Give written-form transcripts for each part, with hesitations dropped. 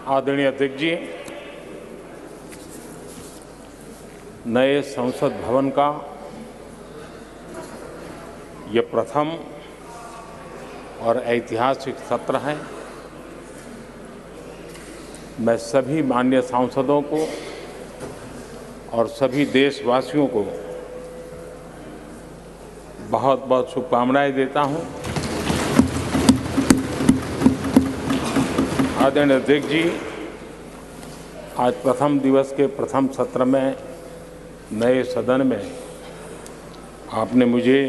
आदरणीय अध्यक्ष जी, नए संसद भवन का ये प्रथम और ऐतिहासिक सत्र है। मैं सभी माननीय सांसदों को और सभी देशवासियों को बहुत बहुत शुभकामनाएं देता हूं। आदरणीय अध्यक्ष जी, आज प्रथम दिवस के प्रथम सत्र में नए सदन में आपने मुझे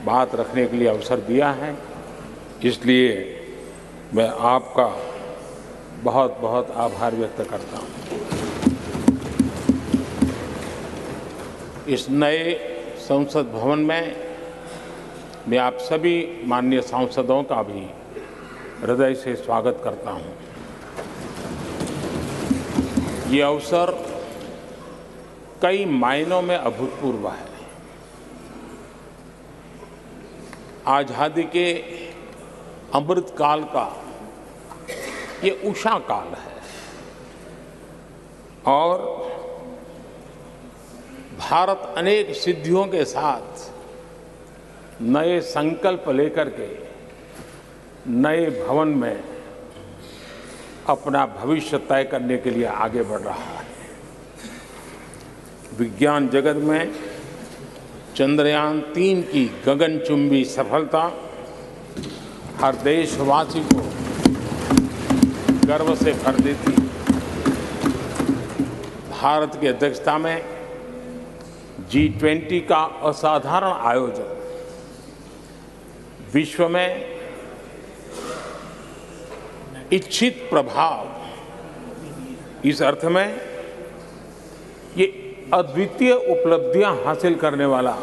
बात रखने के लिए अवसर दिया है, इसलिए मैं आपका बहुत बहुत आभार व्यक्त करता हूं। इस नए संसद भवन में मैं आप सभी माननीय सांसदों का भी हृदय से स्वागत करता हूं। ये अवसर कई मायनों में अभूतपूर्व है। आजादी के अमृत काल का ये उषा काल है और भारत अनेक सिद्धियों के साथ नए संकल्प लेकर के नए भवन में अपना भविष्य तय करने के लिए आगे बढ़ रहा है। विज्ञान जगत में चंद्रयान 3 की गगनचुंबी सफलता हर देशवासी को गर्व से भर देती। भारत की अध्यक्षता में G20 का असाधारण आयोजन विश्व में इच्छित प्रभाव, इस अर्थ में ये अद्वितीय उपलब्धियां हासिल करने वाला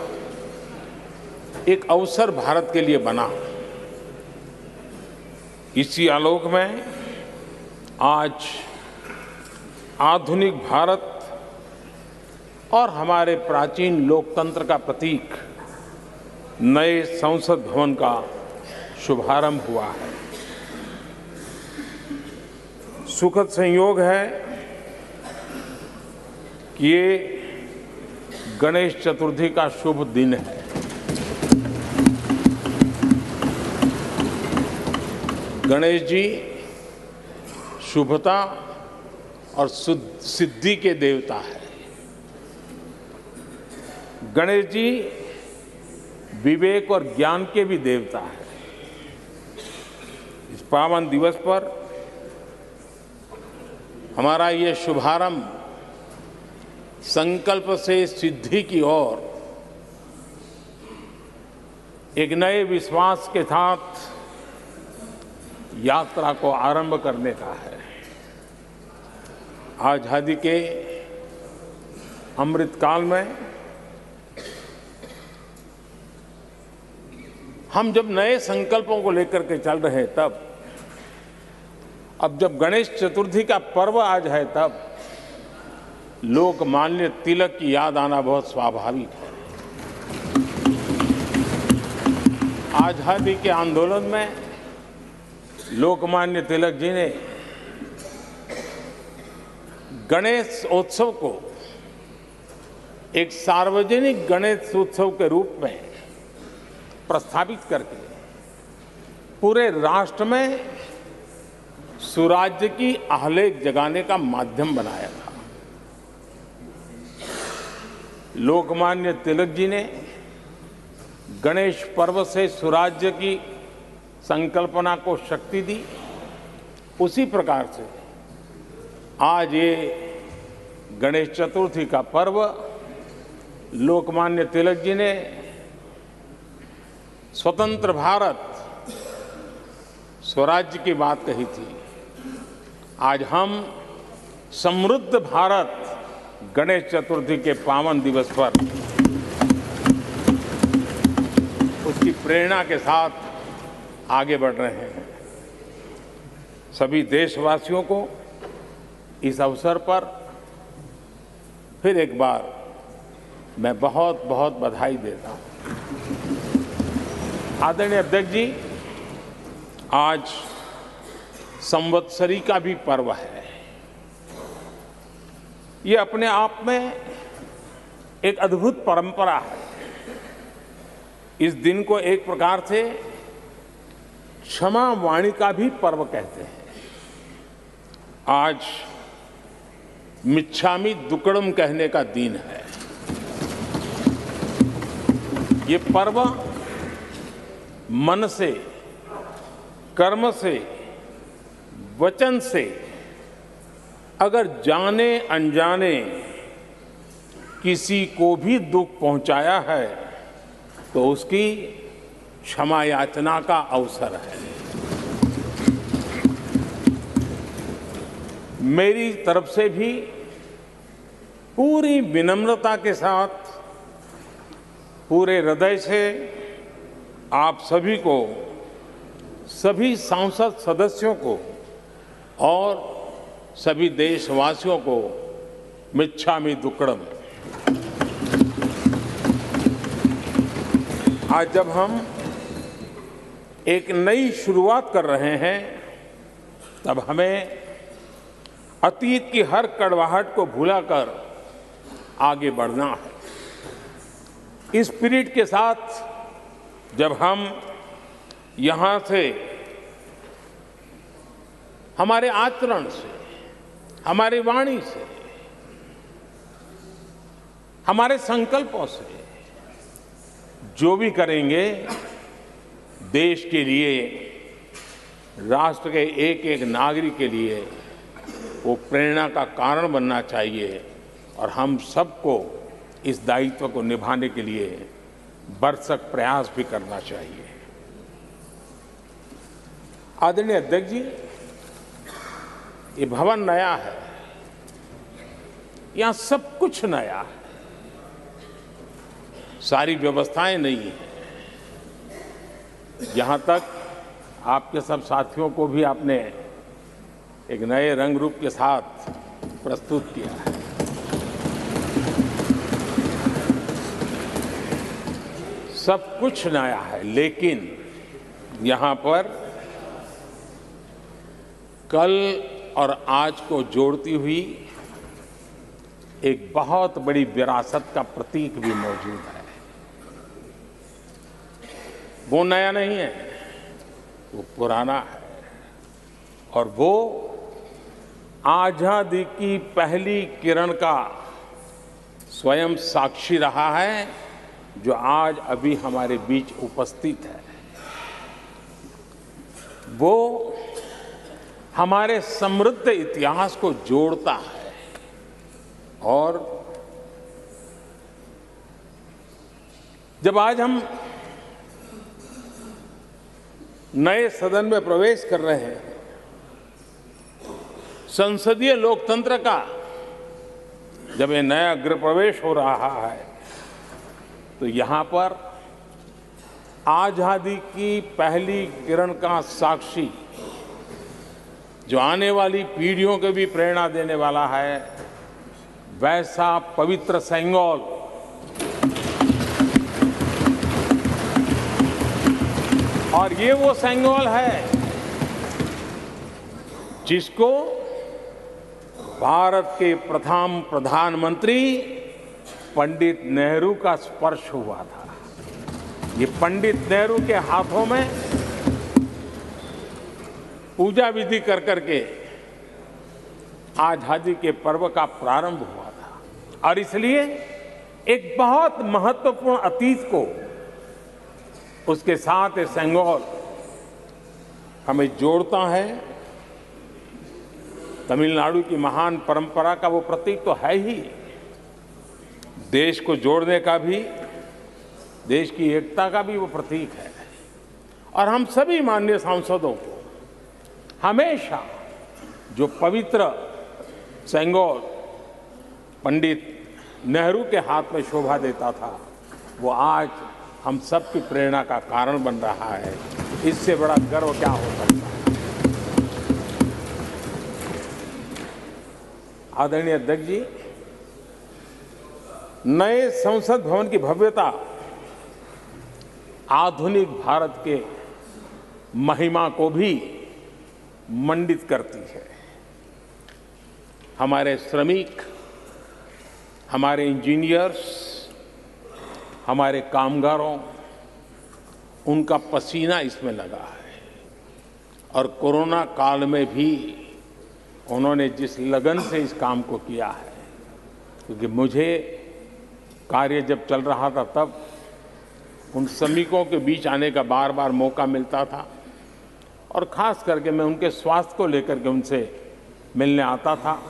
एक अवसर भारत के लिए बना। इसी आलोक में आज आधुनिक भारत और हमारे प्राचीन लोकतंत्र का प्रतीक नए संसद भवन का शुभारंभ हुआ है। सुखद संयोग है कि ये गणेश चतुर्थी का शुभ दिन है। गणेश जी शुभता और सिद्धि के देवता है। गणेश जी विवेक और ज्ञान के भी देवता है। इस पावन दिवस पर हमारा ये शुभारंभ संकल्प से सिद्धि की ओर एक नए विश्वास के साथ यात्रा को आरंभ करने का है। आजादी के अमृत काल में हम जब नए संकल्पों को लेकर के चल रहे हैं, तब अब जब गणेश चतुर्थी का पर्व आज है, तब लोकमान्य तिलक की याद आना बहुत स्वाभाविक है। आजादी के आंदोलन में लोकमान्य तिलक जी ने गणेश उत्सव को एक सार्वजनिक गणेश उत्सव के रूप में प्रस्तावित करके पूरे राष्ट्र में सुराज्य की आहलेख जगाने का माध्यम बनाया था। लोकमान्य तिलक जी ने गणेश पर्व से सुराज्य की संकल्पना को शक्ति दी। उसी प्रकार से आज ये गणेश चतुर्थी का पर्व लोकमान्य तिलक जी ने स्वतंत्र भारत स्वराज्य की बात कही थी। आज हम समृद्ध भारत गणेश चतुर्थी के पावन दिवस पर उसकी प्रेरणा के साथ आगे बढ़ रहे हैं। सभी देशवासियों को इस अवसर पर फिर एक बार मैं बहुत बहुत बधाई देता हूं। आदरणीय अध्यक्ष जी, आज संवत्सरी का भी पर्व है। ये अपने आप में एक अद्भुत परंपरा है। इस दिन को एक प्रकार से क्षमा वाणी का भी पर्व कहते हैं। आज मिच्छामि दुक्कड़म कहने का दिन है। ये पर्व मन से, कर्म से, वचन से अगर जाने अनजाने किसी को भी दुख पहुंचाया है तो उसकी क्षमा याचना का अवसर है। मेरी तरफ से भी पूरी विनम्रता के साथ, पूरे हृदय से आप सभी को, सभी सांसद सदस्यों को और सभी देशवासियों को मिच्छामि दुक्कड़म। आज जब हम एक नई शुरुआत कर रहे हैं तब हमें अतीत की हर कड़वाहट को भुलाकर आगे बढ़ना है। इस स्पिरिट के साथ जब हम यहां से हमारे आचरण से, हमारी वाणी से, हमारे संकल्पों से जो भी करेंगे देश के लिए, राष्ट्र के एक एक नागरिक के लिए वो प्रेरणा का कारण बनना चाहिए और हम सबको इस दायित्व को निभाने के लिए भरसक प्रयास भी करना चाहिए। आदरणीय अध्यक्ष जी, ये भवन नया है, यहां सब कुछ नया है, सारी व्यवस्थाएं नई हैं। यहां तक आपके सब साथियों को भी आपने एक नए रंग रूप के साथ प्रस्तुत किया है। सब कुछ नया है, लेकिन यहां पर कल और आज को जोड़ती हुई एक बहुत बड़ी विरासत का प्रतीक भी मौजूद है। वो नया नहीं है, वो पुराना है और वो आजादी की पहली किरण का स्वयं साक्षी रहा है जो आज अभी हमारे बीच उपस्थित है। वो हमारे समृद्ध इतिहास को जोड़ता है और जब आज हम नए सदन में प्रवेश कर रहे हैं, संसदीय लोकतंत्र का जब ये नया गृह प्रवेश हो रहा है तो यहां पर आजादी की पहली किरण का साक्षी जो आने वाली पीढ़ियों को भी प्रेरणा देने वाला है, वैसा पवित्र सेंगोल और ये वो सेंगोल है जिसको भारत के प्रथम प्रधानमंत्री पंडित नेहरू का स्पर्श हुआ था। ये पंडित नेहरू के हाथों में पूजा विधि कर करके आजादी के पर्व का प्रारंभ हुआ था और इसलिए एक बहुत महत्वपूर्ण अतीत को उसके साथ ये सेंगोल हमें जोड़ता है। तमिलनाडु की महान परंपरा का वो प्रतीक तो है ही, देश को जोड़ने का भी, देश की एकता का भी वो प्रतीक है। और हम सभी माननीय सांसदों को हमेशा जो पवित्र सेंगोल पंडित नेहरू के हाथ में शोभा देता था, वो आज हम सब की प्रेरणा का कारण बन रहा है। इससे बड़ा गर्व क्या हो सकता है। आदरणीय अध्यक्ष जी, नए संसद भवन की भव्यता आधुनिक भारत के महिमा को भी मंडित करती है। हमारे श्रमिक, हमारे इंजीनियर्स, हमारे कामगारों, उनका पसीना इसमें लगा है और कोरोना काल में भी उन्होंने जिस लगन से इस काम को किया है, क्योंकि मुझे कार्य जब चल रहा था तब उन श्रमिकों के बीच आने का बार बार मौका मिलता था और ख़ास करके मैं उनके स्वास्थ्य को लेकर के उनसे मिलने आता था।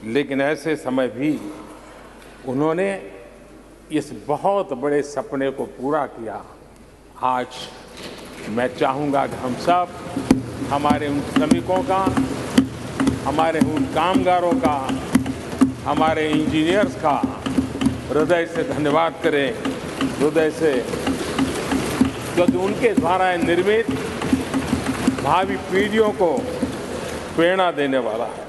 लेकिन ऐसे समय भी उन्होंने इस बहुत बड़े सपने को पूरा किया। आज मैं चाहूँगा कि हम सब हमारे उन श्रमिकों का, हमारे उन कामगारों का, हमारे इंजीनियर्स का हृदय से धन्यवाद करें, हृदय से, क्योंकि उनके द्वारा निर्मित भावी पीढ़ियों को प्रेरणा देने वाला है।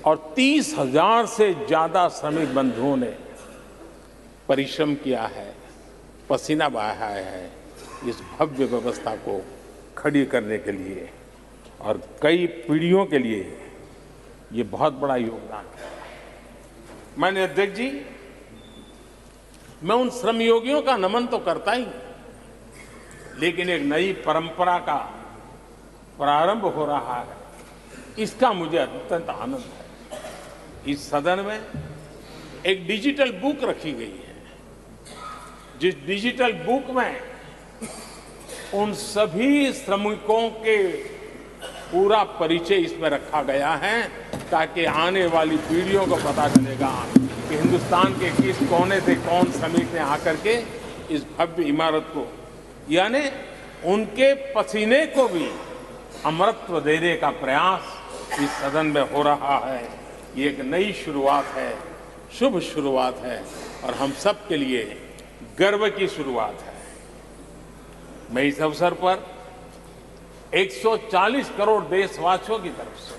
और 30,000 से ज़्यादा श्रमिक बंधुओं ने परिश्रम किया है, पसीना बहाया है इस भव्य व्यवस्था को खड़ी करने के लिए और कई पीढ़ियों के लिए ये बहुत बड़ा योगदान है। माननीय अध्यक्ष जी, मैं उन श्रमयोगियों का नमन तो करता ही, लेकिन एक नई परंपरा का प्रारंभ हो रहा है, इसका मुझे अत्यंत आनंद है। इस सदन में एक डिजिटल बुक रखी गई है, जिस डिजिटल बुक में उन सभी श्रमिकों के पूरा परिचय इसमें रखा गया है, ताकि आने वाली पीढ़ियों को पता चलेगा कि हिंदुस्तान के किस कोने से कौन श्रमिक ने आकर के इस भव्य इमारत को, यानी उनके पसीने को भी अमरत्व देने का प्रयास इस सदन में हो रहा है। ये एक नई शुरुआत है, शुभ शुरुआत है और हम सब के लिए गर्व की शुरुआत है। मैं इस अवसर पर 140 करोड़ देशवासियों की तरफ से,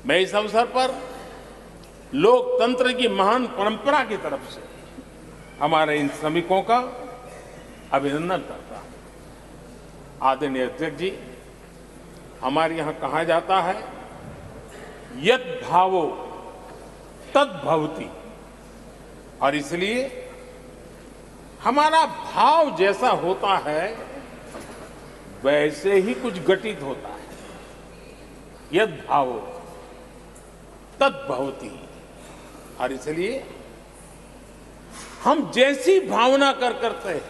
मैं इस अवसर पर लोकतंत्र की महान परंपरा की तरफ से हमारे इन श्रमिकों का अभिनंदन करता हूं। आदरणीय अध्यक्ष जी, हमारे यहां कहा जाता है यत् भावो तद् भवति, और इसलिए हमारा भाव जैसा होता है वैसे ही कुछ घटित होता है। यत् भावो तद् भवति, और इसलिए हम जैसी भावना करते हैं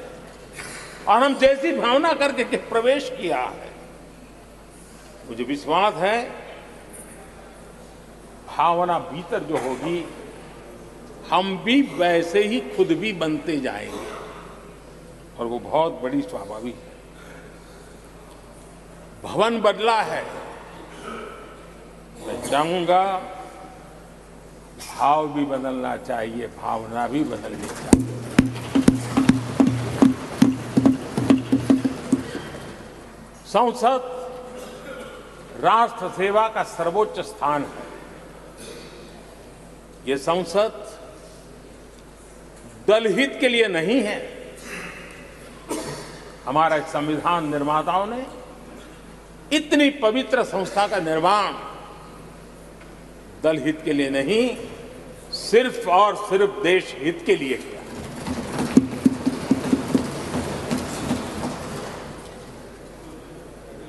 और हम जैसी भावना करके प्रवेश किया है, मुझे विश्वास है भावना भीतर जो होगी हम भी वैसे ही खुद भी बनते जाएंगे और वो बहुत बड़ी स्वाभाविक है। भवन बदला है, मैं चाहूंगा भाव भी बदलना चाहिए, भावना भी बदलनी चाहिए। संसद राष्ट्र सेवा का सर्वोच्च स्थान है। ये संसद दलहित के लिए नहीं है। हमारे संविधान निर्माताओं ने इतनी पवित्र संस्था का निर्माण दलहित के लिए नहीं, सिर्फ और सिर्फ देश हित के लिए किया।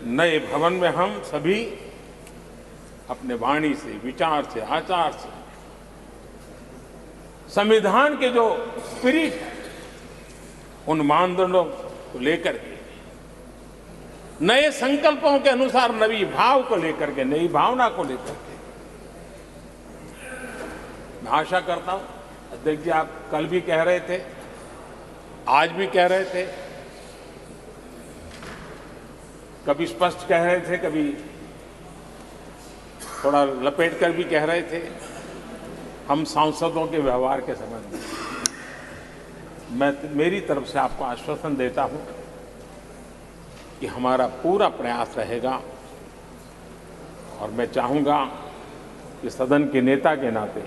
नए भवन में हम सभी अपने वाणी से, विचार से, आचार से संविधान के जो स्पिरिट है उन मानदंडों को लेकर के, नए संकल्पों के अनुसार नई भाव को लेकर के, नई भावना को लेकर के, मैं आशा करता हूं अध्यक्ष जी, आप कल भी कह रहे थे, आज भी कह रहे थे, कभी स्पष्ट कह रहे थे, कभी थोड़ा लपेट कर भी कह रहे थे, हम सांसदों के व्यवहार के संबंध में मैं मेरी तरफ से आपको आश्वासन देता हूं कि हमारा पूरा प्रयास रहेगा और मैं चाहूंगा कि सदन के नेता के नाते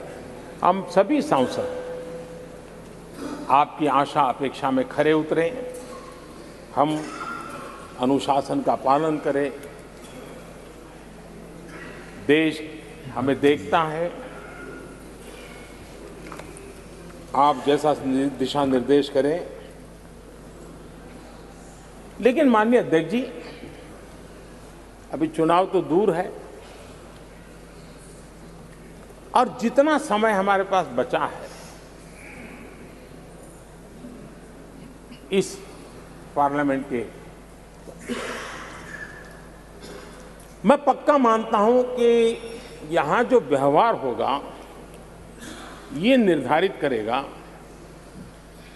हम सभी सांसद आपकी आशा अपेक्षा में खरे उतरें, हम अनुशासन का पालन करें, देश हमें देखता है, आप जैसा दिशा निर्देश करें। लेकिन माननीय अध्यक्ष जी, अभी चुनाव तो दूर है और जितना समय हमारे पास बचा है इस पार्लियामेंट के, मैं पक्का मानता हूं कि यहां जो व्यवहार होगा ये निर्धारित करेगा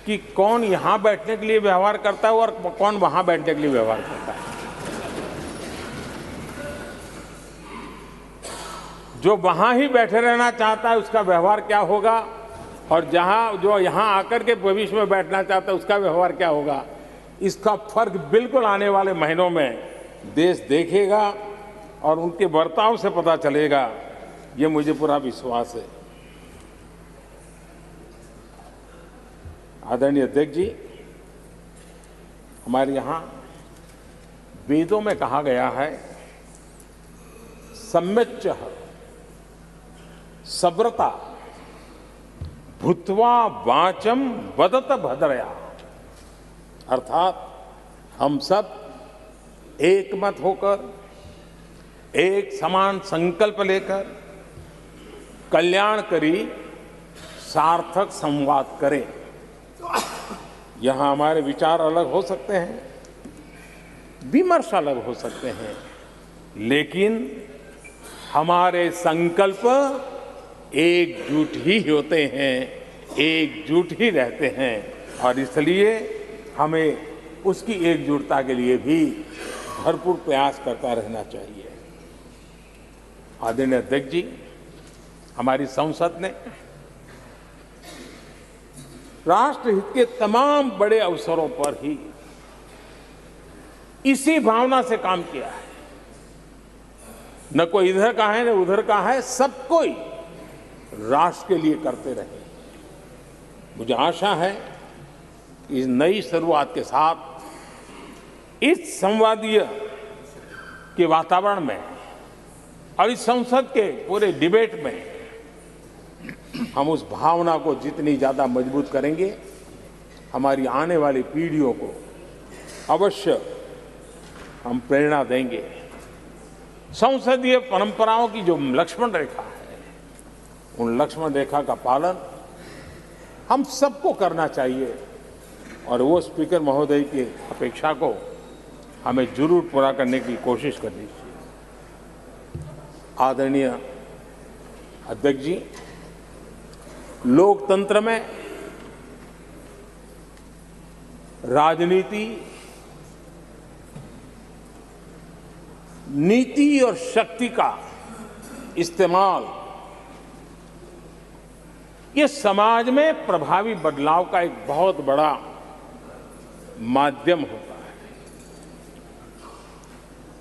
कि कौन यहां बैठने के लिए व्यवहार करता है और कौन वहां बैठने के लिए व्यवहार करता है। जो वहां ही बैठे रहना चाहता है उसका व्यवहार क्या होगा, और जो यहां आकर के भविष्य में बैठना चाहता है उसका व्यवहार क्या होगा, इसका फर्क बिल्कुल आने वाले महीनों में देश देखेगा और उनके बर्ताव से पता चलेगा, ये मुझे पूरा विश्वास है। आदरणीय अध्यक्ष जी, हमारे यहाँ वेदों में कहा गया है, सम्यच्च सब्रता भूत्वा वाचम वदत भद्रया, अर्थात हम सब एक मत होकर, एक समान संकल्प लेकर कल्याणकारी सार्थक संवाद करें। यहां हमारे विचार अलग हो सकते हैं, विमर्श अलग हो सकते हैं, लेकिन हमारे संकल्प एकजुट ही होते हैं, एकजुट ही रहते हैं, और इसलिए हमें उसकी एकजुटता के लिए भी भरपूर प्रयास करता रहना चाहिए। आदरणीय अध्यक्ष जी, हमारी संसद ने राष्ट्रहित के तमाम बड़े अवसरों पर ही इसी भावना से काम किया है। न कोई इधर का है न उधर का है, सब कोई राष्ट्र के लिए करते रहे। मुझे आशा है कि इस नई शुरुआत के साथ इस संवादीय के वातावरण में और इस संसद के पूरे डिबेट में हम उस भावना को जितनी ज्यादा मजबूत करेंगे, हमारी आने वाली पीढ़ियों को अवश्य हम प्रेरणा देंगे। संसदीय परंपराओं की जो लक्ष्मण रेखा है, उन लक्ष्मण रेखा का पालन हम सबको करना चाहिए, और वो स्पीकर महोदय की अपेक्षा को हमें जरूर पूरा करने की कोशिश करनी चाहिए। आदरणीय अध्यक्ष जी, लोकतंत्र में राजनीति, नीति और शक्ति का इस्तेमाल ये समाज में प्रभावी बदलाव का एक बहुत बड़ा माध्यम होता है,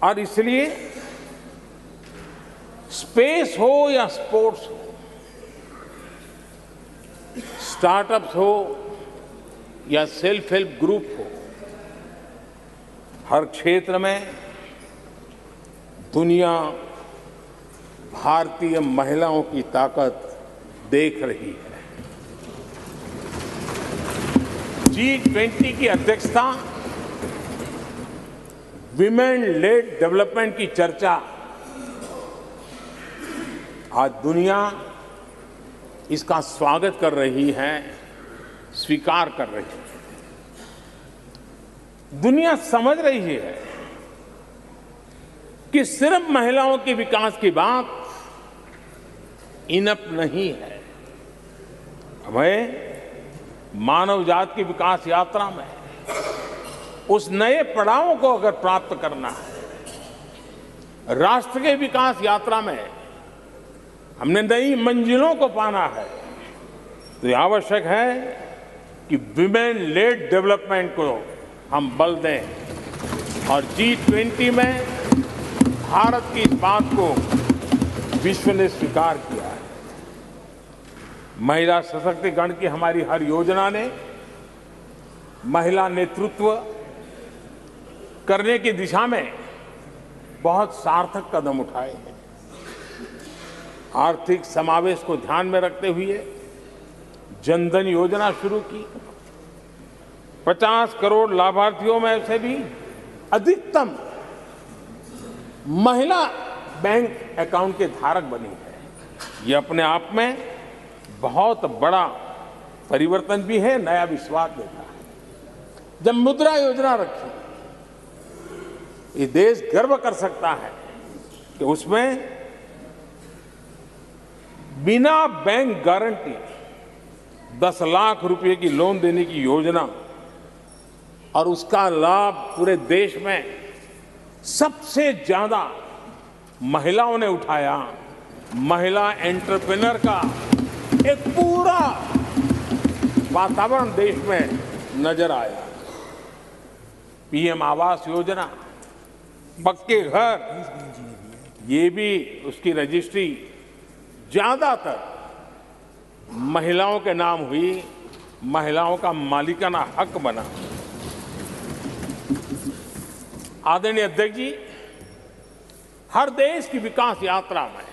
और इसलिए स्पेस हो या स्पोर्ट्स हो, स्टार्टअप्स हो या सेल्फ हेल्प ग्रुप हो, हर क्षेत्र में दुनिया भारतीय महिलाओं की ताकत देख रही है। G20 की अध्यक्षता, विमेन लेड डेवलपमेंट की चर्चा, आज दुनिया इसका स्वागत कर रही है, स्वीकार कर रही है। दुनिया समझ रही है कि सिर्फ महिलाओं के विकास की बात इनफ नहीं है। हमें मानव जाति की विकास यात्रा में उस नए पड़ावों को अगर प्राप्त करना है, राष्ट्र के विकास यात्रा में हमने नई मंजिलों को पाना है, तो ये आवश्यक है कि विमेन लेड डेवलपमेंट को हम बल दें। और G20 में भारत की इस बात को विश्व ने स्वीकार किया है। महिला सशक्तिकरण की हमारी हर योजना ने महिला नेतृत्व करने की दिशा में बहुत सार्थक कदम उठाए हैं। आर्थिक समावेश को ध्यान में रखते हुए जनधन योजना शुरू की। 50 करोड़ लाभार्थियों में से भी अधिकतम महिला बैंक अकाउंट के धारक बनी है। ये अपने आप में बहुत बड़ा परिवर्तन भी है, नया विश्वास देता है। जब मुद्रा योजना रखी, ये देश गर्व कर सकता है कि उसमें बिना बैंक गारंटी 10 लाख रुपए की लोन देने की योजना, और उसका लाभ पूरे देश में सबसे ज्यादा महिलाओं ने उठाया। महिला एंटरप्रेन्योर का एक पूरा वातावरण देश में नजर आया। पीएम आवास योजना, पक्के घर, ये भी उसकी रजिस्ट्री ज्यादातर महिलाओं के नाम हुई, महिलाओं का मालिकाना हक बना। आदरणीय अध्यक्ष जी, हर देश की विकास यात्रा में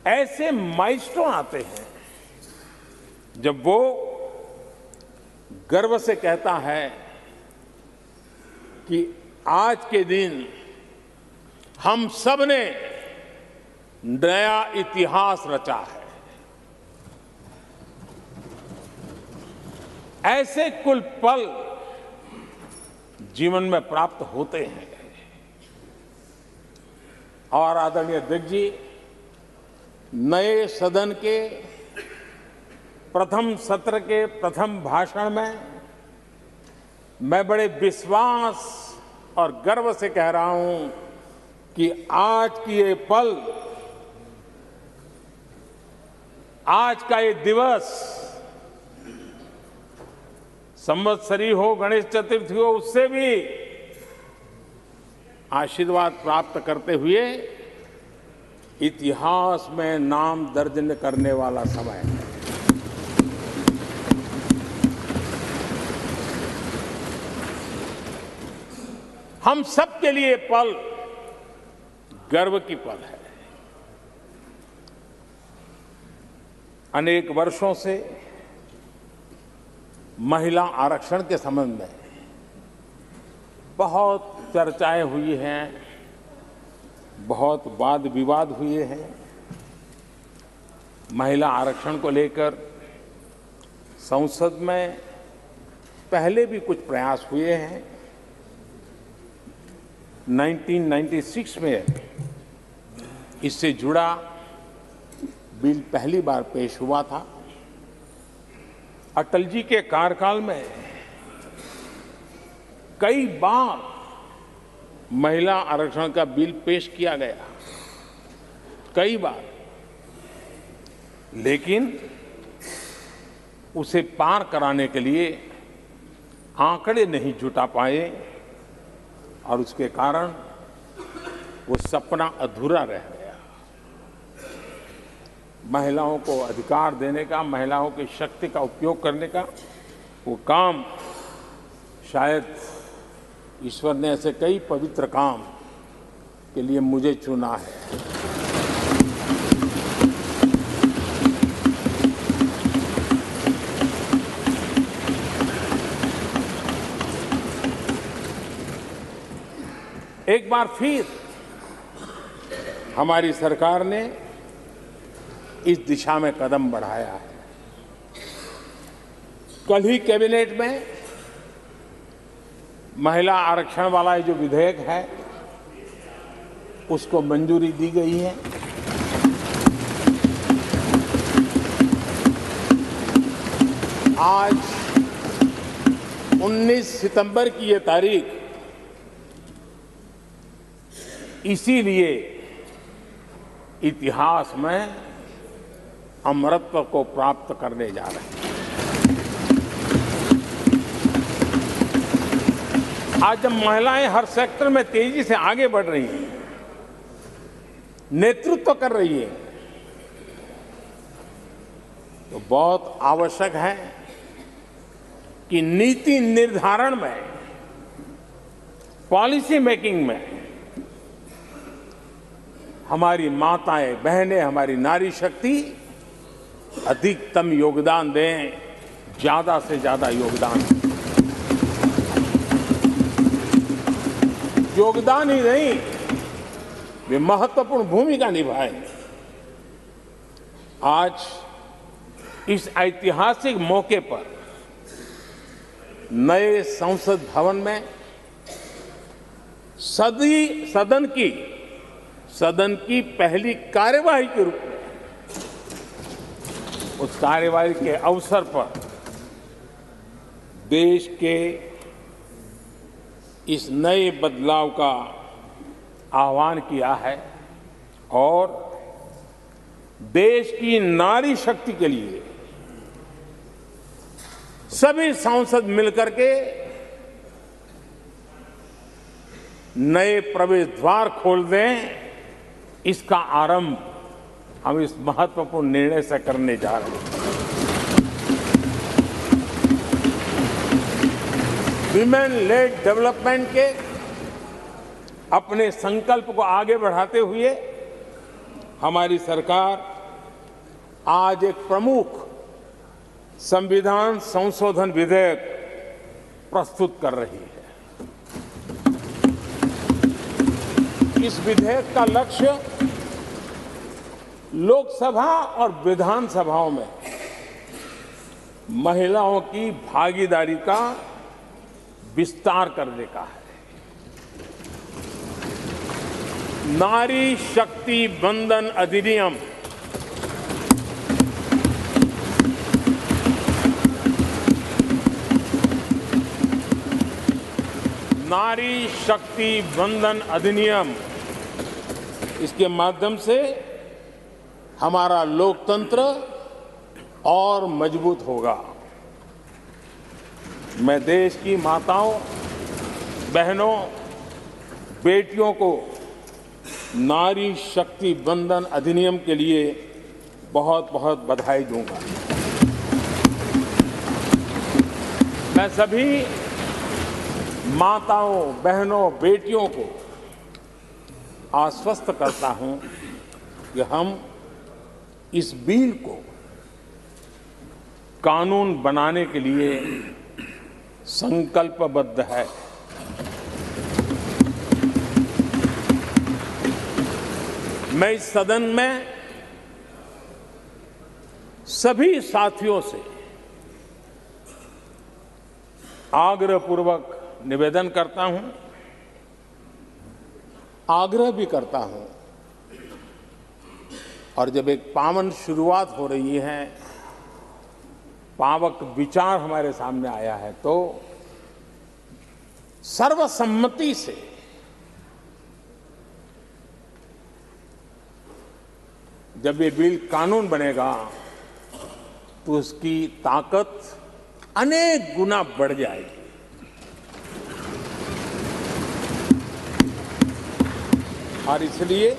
ऐसे माइलस्टोन आते हैं जब वो गर्व से कहता है कि आज के दिन हम सब ने नया इतिहास रचा है। ऐसे कुल पल जीवन में प्राप्त होते हैं। और आदरणीय अध्यक्ष जी, नए सदन के प्रथम सत्र के प्रथम भाषण में मैं बड़े विश्वास और गर्व से कह रहा हूं कि आज की ये पल, आज का ये दिवस, संवत्सरी हो, गणेश चतुर्थी हो, उससे भी आशीर्वाद प्राप्त करते हुए इतिहास में नाम दर्ज करने वाला समय है। हम सबके लिए पल गर्व की पल है। अनेक वर्षों से महिला आरक्षण के संबंध में बहुत चर्चाएं हुई हैं, बहुत वाद विवाद हुए हैं। महिला आरक्षण को लेकर संसद में पहले भी कुछ प्रयास हुए हैं। 1996 में इससे जुड़ा बिल पहली बार पेश हुआ था। अटल जी के कार्यकाल में कई बार महिला आरक्षण का बिल पेश किया गया, कई बार, लेकिन उसे पार कराने के लिए आंकड़े नहीं जुटा पाए और उसके कारण वो सपना अधूरा रह गया। महिलाओं को अधिकार देने का, महिलाओं की शक्ति का उपयोग करने का वो काम, शायद ईश्वर ने ऐसे कई पवित्र काम के लिए मुझे चुना है। एक बार फिर हमारी सरकार ने इस दिशा में कदम बढ़ाया है। कल ही कैबिनेट में महिला आरक्षण वाला जो विधेयक है उसको मंजूरी दी गई है। आज 19 सितंबर की ये तारीख इसीलिए इतिहास में अमरत्व को प्राप्त करने जा रहे हैं। आज जब महिलाएं हर सेक्टर में तेजी से आगे बढ़ रही हैं, नेतृत्व कर रही है, तो बहुत आवश्यक है कि नीति निर्धारण में, पॉलिसी मेकिंग में हमारी माताएं, बहनें, हमारी नारी शक्ति अधिकतम योगदान दें, ज्यादा से ज्यादा योगदान दें। योगदान ही नहीं, वे महत्वपूर्ण भूमिका निभाएं। आज इस ऐतिहासिक मौके पर नए संसद भवन में सदन की पहली कार्यवाही के रूप में उस कार्यवाही के अवसर पर देश के इस नए बदलाव का आह्वान किया है और देश की नारी शक्ति के लिए सभी सांसद मिलकर के नए प्रवेश द्वार खोल दें, इसका आरंभ हम इस महत्वपूर्ण निर्णय से करने जा रहे हैं। विमेन लेड डेवलपमेंट के अपने संकल्प को आगे बढ़ाते हुए हमारी सरकार आज एक प्रमुख संविधान संशोधन विधेयक प्रस्तुत कर रही है। इस विधेयक का लक्ष्य लोकसभा और विधानसभाओं में महिलाओं की भागीदारी का विस्तार करने का है। नारी शक्ति वंदन अधिनियम नारी शक्ति वंदन अधिनियम, इसके माध्यम से हमारा लोकतंत्र और मजबूत होगा। मैं देश की माताओं, बहनों, बेटियों को नारी शक्ति वंदन अधिनियम के लिए बहुत बहुत बधाई दूंगा। मैं सभी माताओं, बहनों, बेटियों को आश्वस्त करता हूं कि हम इस बिल को कानून बनाने के लिए संकल्पबद्ध है। मैं इस सदन में सभी साथियों से आग्रहपूर्वक निवेदन करता हूं, आग्रह भी करता हूं, और जब एक पावन शुरुआत हो रही है, पावक विचार हमारे सामने आया है, तो सर्वसम्मति से जब ये बिल कानून बनेगा तो उसकी ताकत अनेक गुना बढ़ जाएगी। और इसलिए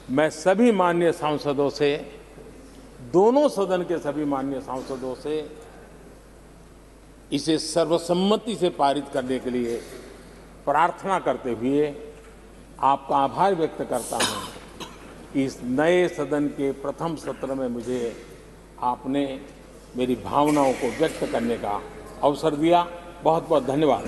मैं सभी माननीय सांसदों से, दोनों सदन के सभी माननीय सांसदों से इसे सर्वसम्मति से पारित करने के लिए प्रार्थना करते हुए आपका आभार व्यक्त करता हूं कि इस नए सदन के प्रथम सत्र में मुझे आपने मेरी भावनाओं को व्यक्त करने का अवसर दिया। बहुत बहुत धन्यवाद।